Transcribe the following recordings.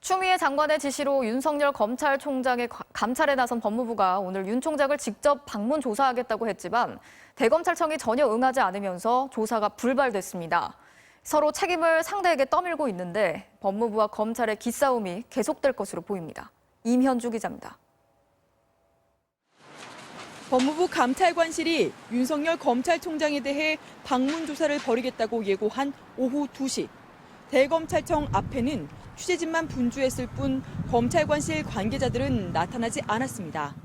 추미애 장관의 지시로 윤석열 검찰총장의 감찰에 나선 법무부가 오늘 윤 총장을 직접 방문 조사하겠다고 했지만 대검찰청이 전혀 응하지 않으면서 조사가 불발됐습니다. 서로 책임을 상대에게 떠밀고 있는데 법무부와 검찰의 기싸움이 계속될 것으로 보입니다. 임현주 기자입니다. 법무부 감찰관실이 윤석열 검찰총장에 대해 방문 조사를 벌이겠다고 예고한 오후 2시. 대검찰청 앞에는 취재진만 분주했을 뿐 검찰관실 관계자들은 나타나지 않았습니다.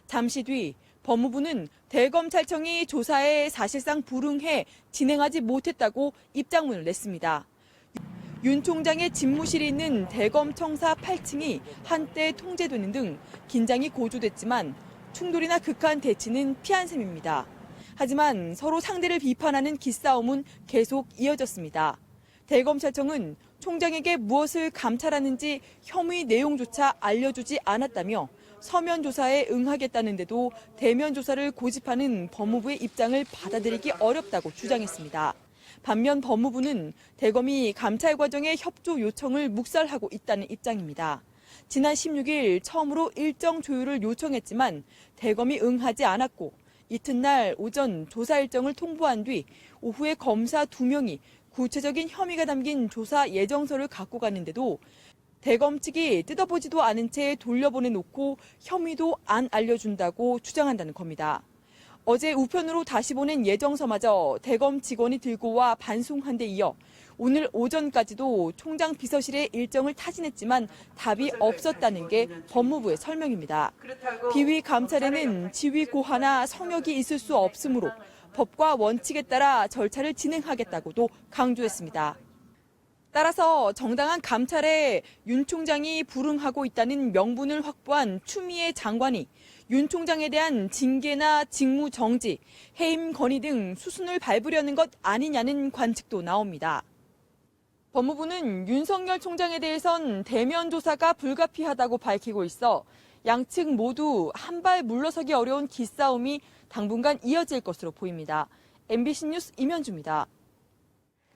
잠시 뒤 법무부는 대검찰청이 조사에 사실상 불응해 진행하지 못했다고 입장문을 냈습니다. 윤 총장의 집무실이 있는 대검청사 8층이 한때 통제되는 등 긴장이 고조됐지만 충돌이나 극한 대치는 피한 셈입니다. 하지만 서로 상대를 비판하는 기싸움은 계속 이어졌습니다. 대검찰청은 총장에게 무엇을 감찰하는지 혐의 내용조차 알려주지 않았다며 서면 조사에 응하겠다는데도 대면 조사를 고집하는 법무부의 입장을 받아들이기 어렵다고 주장했습니다. 반면 법무부는 대검이 감찰 과정의 협조 요청을 묵살하고 있다는 입장입니다. 지난 16일 처음으로 일정 조율을 요청했지만 대검이 응하지 않았고 이튿날 오전 조사 일정을 통보한 뒤 오후에 검사 2명이 구체적인 혐의가 담긴 조사 예정서를 갖고 갔는데도 대검 측이 뜯어보지도 않은 채 돌려보내놓고 혐의도 안 알려준다고 주장한다는 겁니다. 어제 우편으로 다시 보낸 예정서마저 대검 직원이 들고 와 반송한 데 이어 오늘 오전까지도 총장 비서실에 일정을 타진했지만 답이 없었다는 게 법무부의 설명입니다. 비위 감찰에는 지위 고하나 성역이 있을 수 없으므로 법과 원칙에 따라 절차를 진행하겠다고도 강조했습니다. 따라서 정당한 감찰에 윤 총장이 불응하고 있다는 명분을 확보한 추미애 장관이 윤 총장에 대한 징계나 직무 정지, 해임 건의 등 수순을 밟으려는 것 아니냐는 관측도 나옵니다. 법무부는 윤석열 총장에 대해선 대면 조사가 불가피하다고 밝히고 있어 양측 모두 한 발 물러서기 어려운 기싸움이 당분간 이어질 것으로 보입니다. MBC 뉴스 임현주입니다.